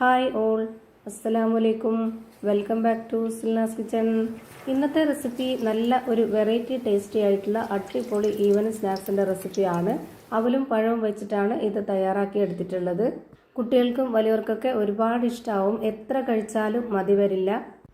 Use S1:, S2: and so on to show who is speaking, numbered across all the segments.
S1: Hi all, അസ്സലാമു അലൈക്കും. Welcome back to Silna's kitchen. ഇന്നത്തെ റെസിപ്പി നല്ല ഒരു വെറൈറ്റി ടേസ്റ്റി ആയിട്ടുള്ള അടിപൊളി ഈവനിങ് സ്നാക്സിൻ്റെ റെസിപ്പിയാണ്. അവലും പഴവും വെച്ചിട്ടാണ് ഇത് തയ്യാറാക്കി എടുത്തിട്ടുള്ളത്. കുട്ടികൾക്കും വലിയവർക്കൊക്കെ ഒരുപാട് ഇഷ്ടമാവും. എത്ര കഴിച്ചാലും മതി വരില്ല.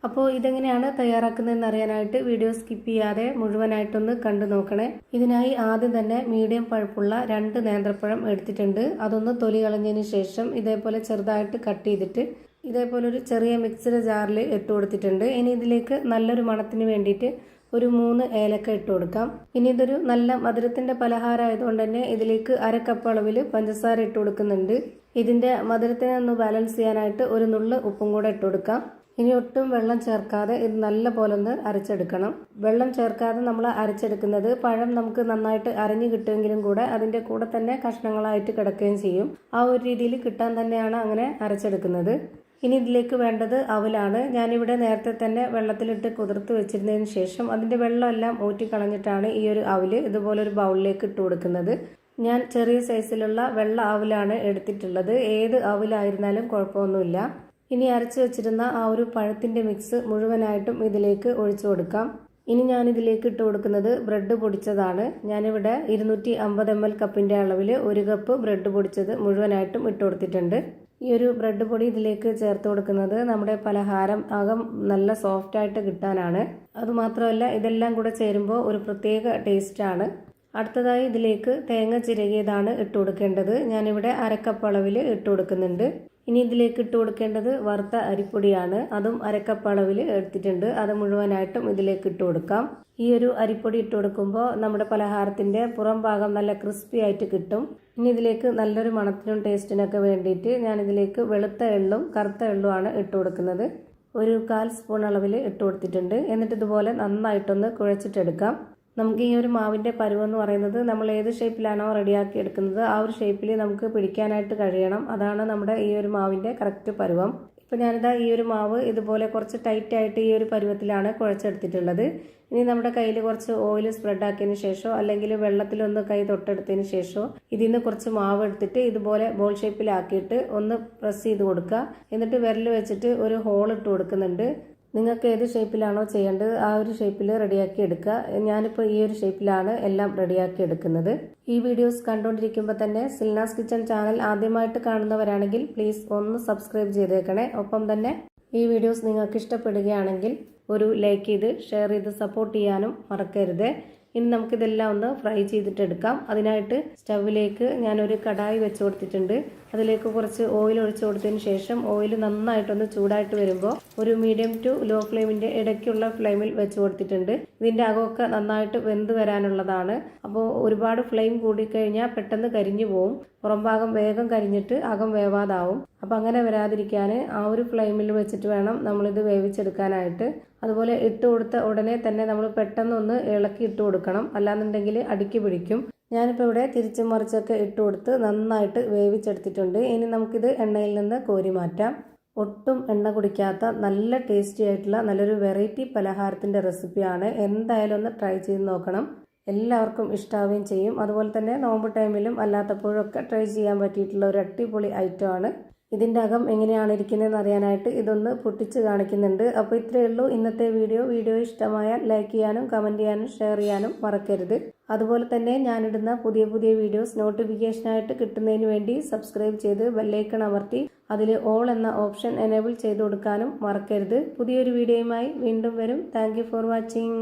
S1: അപ്പോൾ ഇതെങ്ങനെയാണ് തയ്യാറാക്കുന്നതെന്ന് അറിയാനായിട്ട് വീഡിയോ സ്കിപ്പ് ചെയ്യാതെ മുഴുവനായിട്ടൊന്ന് കണ്ടു നോക്കണേ. ഇതിനായി ആദ്യം തന്നെ മീഡിയം പഴുപ്പുള്ള 2 നേന്ത്രപ്പഴം എടുത്തിട്ടുണ്ട്. അതൊന്ന് തൊലി കളഞ്ഞതിന് ശേഷം ഇതേപോലെ ചെറുതായിട്ട് കട്ട് ചെയ്തിട്ട് ഇതേപോലെ ഒരു ചെറിയ മിക്സിയുടെ ജാറിൽ ഇട്ട് കൊടുത്തിട്ടുണ്ട്. ഇനി ഇതിലേക്ക് നല്ലൊരു മണത്തിന് വേണ്ടിയിട്ട് ഒരു 3 ഏലക്ക ഇട്ട് കൊടുക്കാം. ഇനി ഇതൊരു നല്ല മധുരത്തിന്റെ പലഹാരം ആയതുകൊണ്ട് തന്നെ ഇതിലേക്ക് 1/2 കപ്പ് അളവിൽ പഞ്ചസാര ഇട്ട് കൊടുക്കുന്നുണ്ട്. ഇതിന്റെ മധുരത്തിനെ ഒന്ന് ബാലൻസ് ചെയ്യാനായിട്ട് ഒരു നുള്ള് ഉപ്പും കൂടെ ഇട്ട് കൊടുക്കാം. ഇനി ഒട്ടും വെള്ളം ചേർക്കാതെ ഇത് നല്ല പോലെ ഒന്ന് അരച്ചെടുക്കണം. വെള്ളം ചേർക്കാതെ നമ്മൾ അരച്ചെടുക്കുന്നത് പഴം നമുക്ക് നന്നായിട്ട് അരഞ്ഞു കിട്ടുമെങ്കിലും കൂടെ അതിന്റെ കൂടെ തന്നെ കഷ്ണങ്ങളായിട്ട് കിടക്കുകയും ചെയ്യും. ആ ഒരു രീതിയിൽ കിട്ടാൻ തന്നെയാണ് അങ്ങനെ അരച്ചെടുക്കുന്നത്. ഇനി ഇതിലേക്ക് വേണ്ടത് അവലാണ്. ഞാനിവിടെ നേരത്തെ തന്നെ വെള്ളത്തിലിട്ട് കുതിർത്ത് വെച്ചിരുന്നതിന് ശേഷം അതിന്റെ വെള്ളമെല്ലാം ഊറ്റിക്കളഞ്ഞിട്ടാണ് ഈ ഒരു അവല് ഇതുപോലൊരു ബൗളിലേക്ക് ഇട്ട് കൊടുക്കുന്നത്. ഞാൻ ചെറിയ സൈസിലുള്ള വെള്ള അവലാണ് എടുത്തിട്ടുള്ളത്. ഏത് അവലായിരുന്നാലും കുഴപ്പമൊന്നുമില്ല. ഇനി അരച്ചു വെച്ചിരുന്ന ആ ഒരു പഴത്തിന്റെ മിക്സ് മുഴുവനായിട്ടും ഇതിലേക്ക് ഒഴിച്ചു കൊടുക്കാം. ഇനി ഞാൻ ഇതിലേക്ക് ഇട്ട് കൊടുക്കുന്നത് ബ്രെഡ് പൊടിച്ചതാണ്. ഞാനിവിടെ 250 ml കപ്പിന്റെ അളവിൽ 1 കപ്പ് ബ്രെഡ് പൊടിച്ചത് മുഴുവനായിട്ടും ഇട്ട് കൊടുത്തിട്ടുണ്ട്. ഈ ഒരു ബ്രെഡ് പൊടി ഇതിലേക്ക് ചേർത്ത് കൊടുക്കുന്നത് നമ്മുടെ പലഹാരം അകം നല്ല സോഫ്റ്റ് ആയിട്ട് കിട്ടാനാണ്. അതുമാത്രമല്ല ഇതെല്ലാം കൂടെ ചേരുമ്പോൾ ഒരു പ്രത്യേക ടേസ്റ്റാണ്. അടുത്തതായി ഇതിലേക്ക് തേങ്ങ ചിരകിയതാണ് ഇട്ട് കൊടുക്കേണ്ടത്. ഞാനിവിടെ 1/2 കപ്പ് അളവിൽ ഇട്ട് കൊടുക്കുന്നുണ്ട്. ഇനി ഇതിലേക്ക് ഇട്ട് കൊടുക്കേണ്ടത് വറുത്ത അരിപ്പൊടിയാണ്. അതും 1/2 കപ്പ് അളവിൽ എടുത്തിട്ടുണ്ട്. അത് മുഴുവനായിട്ടും ഇതിലേക്ക് ഇട്ട് കൊടുക്കാം. ഈ ഒരു അരിപ്പൊടി ഇട്ട് കൊടുക്കുമ്പോൾ നമ്മുടെ പലഹാരത്തിന്റെ പുറം ഭാഗം നല്ല ക്രിസ്പി ആയിട്ട് കിട്ടും. ഇനി ഇതിലേക്ക് നല്ലൊരു മണത്തിനും ടേസ്റ്റിനൊക്കെ വേണ്ടിയിട്ട് ഞാൻ ഇതിലേക്ക് വെളുത്ത എള്ളും കറുത്ത എള്ളുമാണ് ഇട്ട് കൊടുക്കുന്നത്. ഒരു 1/4 സ്പൂൺ അളവിൽ ഇട്ട് കൊടുത്തിട്ടുണ്ട്. എന്നിട്ട് ഇതുപോലെ നന്നായിട്ടൊന്ന് കുഴച്ചിട്ടെടുക്കാം. നമുക്ക് ഈ ഒരു മാവിന്റെ പരുവെന്ന് പറയുന്നത് നമ്മൾ ഏത് ഷേപ്പിലാണോ റെഡിയാക്കി എടുക്കുന്നത് ആ ഒരു ഷേപ്പിൽ നമുക്ക് പിടിക്കാനായിട്ട് കഴിയണം. അതാണ് നമ്മുടെ ഈ ഒരു മാവിന്റെ കറക്റ്റ് പരുവം. ഇപ്പം ഞാനിതാ ഈ ഒരു മാവ് ഇതുപോലെ കുറച്ച് ടൈറ്റ് ആയിട്ട് ഈ ഒരു പരുവത്തിലാണ് കുഴച്ചെടുത്തിട്ടുള്ളത്. ഇനി നമ്മുടെ കയ്യിൽ കുറച്ച് ഓയിൽ സ്പ്രെഡ് ആക്കിയതിന് ശേഷമോ അല്ലെങ്കിൽ വെള്ളത്തിലൊന്ന് കൈ തൊട്ടെടുത്തതിന് ശേഷമോ ഇതിൽ നിന്ന് കുറച്ച് മാവ് എടുത്തിട്ട് ഇതുപോലെ ബോൾ ഷേപ്പിലാക്കിയിട്ട് ഒന്ന് പ്രസ് ചെയ്ത് കൊടുക്കുക. എന്നിട്ട് വിരൽ വെച്ചിട്ട് ഒരു ഹോൾ ഇട്ട് കൊടുക്കുന്നുണ്ട്. നിങ്ങൾക്ക് ഏത് ഷേപ്പിലാണോ ചെയ്യേണ്ടത് ആ ഒരു ഷേപ്പിൽ റെഡിയാക്കി എടുക്കുക. ഞാനിപ്പോൾ ഈ ഒരു ഷേപ്പിലാണ് എല്ലാം റെഡിയാക്കി എടുക്കുന്നത്. ഈ വീഡിയോസ് കണ്ടുകൊണ്ടിരിക്കുമ്പോൾ തന്നെ സിൽനാസ് കിച്ചൺ ചാനൽ ആദ്യമായിട്ട് കാണുന്നവരാണെങ്കിൽ പ്ലീസ് ഒന്ന് സബ്സ്ക്രൈബ് ചെയ്തേക്കണേ. ഒപ്പം തന്നെ ഈ വീഡിയോസ് നിങ്ങൾക്ക് ഇഷ്ടപ്പെടുകയാണെങ്കിൽ ഒരു ലൈക്ക് ചെയ്ത് ഷെയർ ചെയ്ത് സപ്പോർട്ട് ചെയ്യാനും മറക്കരുത്. ഇനി നമുക്കിതെല്ലാം ഒന്ന് ഫ്രൈ ചെയ്തിട്ടെടുക്കാം. അതിനായിട്ട് സ്റ്റൗവിലേക്ക് ഞാനൊരു കടായി വെച്ച് കൊടുത്തിട്ടുണ്ട്. അതിലേക്ക് കുറച്ച് ഓയിൽ ഒഴിച്ചു കൊടുത്തതിന് ശേഷം ഓയിൽ നന്നായിട്ടൊന്ന് ചൂടായിട്ട് വരുമ്പോൾ ഒരു മീഡിയം ടു ലോ ഫ്ലെയിമിന്റെ ഇടയ്ക്കുള്ള ഫ്ലെയിമിൽ വെച്ച് കൊടുത്തിട്ടുണ്ട്. ഇതിന്റെ അകമൊക്കെ നന്നായിട്ട് വെന്ത് വരാനുള്ളതാണ്. അപ്പോൾ ഒരുപാട് ഫ്ലെയിം കൂടിക്കഴിഞ്ഞാൽ പെട്ടെന്ന് കരിഞ്ഞു പോവും. പുറം ഭാഗം വേഗം കരിഞ്ഞിട്ട് അകം വേവാതാവും. അപ്പം അങ്ങനെ വരാതിരിക്കാൻ ആ ഒരു ഫ്ലെയിമിൽ വെച്ചിട്ട് വേണം നമ്മളിത് വേവിച്ചെടുക്കാനായിട്ട്. അതുപോലെ ഇട്ട് കൊടുത്ത ഉടനെ തന്നെ നമ്മൾ പെട്ടെന്നൊന്ന് ഇളക്കി ഇട്ട് കൊടുക്കണം. അല്ലാന്നുണ്ടെങ്കിൽ അടിക്ക് പിടിക്കും. ഞാനിപ്പോൾ ഇവിടെ തിരിച്ചും മറിച്ചൊക്കെ ഇട്ട് കൊടുത്ത് നന്നായിട്ട് വേവിച്ചെടുത്തിട്ടുണ്ട്. ഇനി നമുക്കിത് എണ്ണയിൽ നിന്ന് കോരി മാറ്റാം. ഒട്ടും എണ്ണ കുടിക്കാത്ത നല്ല ടേസ്റ്റി ആയിട്ടുള്ള നല്ലൊരു വെറൈറ്റി പലഹാരത്തിന്റെ റെസിപ്പിയാണ്. എന്തായാലും ഒന്ന് ട്രൈ ചെയ്ത് നോക്കണം. എല്ലാവർക്കും ഇഷ്ടാവുകയും ചെയ്യും. അതുപോലെ തന്നെ നോമ്പ് ടൈമിലും അല്ലാത്തപ്പോഴൊക്കെ ട്രൈ ചെയ്യാൻ പറ്റിയിട്ടുള്ള ഒരു അടിപൊളി ഐറ്റമാണ്. ഇതിൻ്റെ അകം എങ്ങനെയാണ് ഇരിക്കുന്നതെന്ന് അറിയാനായിട്ട് ഇതൊന്ന് പൊട്ടിച്ച് കാണിക്കുന്നുണ്ട്. അപ്പോൾ ഇത്രയേ ഉള്ളൂ ഇന്നത്തെ വീഡിയോ ഇഷ്ടമായാൽ ലൈക്ക് ചെയ്യാനും കമൻറ്റ് ചെയ്യാനും ഷെയർ ചെയ്യാനും മറക്കരുത്. അതുപോലെ തന്നെ ഞാനിടുന്ന പുതിയ വീഡിയോസ് നോട്ടിഫിക്കേഷനായിട്ട് കിട്ടുന്നതിന് വേണ്ടി സബ്സ്ക്രൈബ് ചെയ്ത് ബെല്ലൈക്കൺ അമർത്തി അതിൽ ഓൾ എന്ന ഓപ്ഷൻ എനേബിൾ ചെയ്ത് കൊടുക്കാനും മറക്കരുത്. പുതിയൊരു വീഡിയോയുമായി വീണ്ടും വരും. Thank you for watching.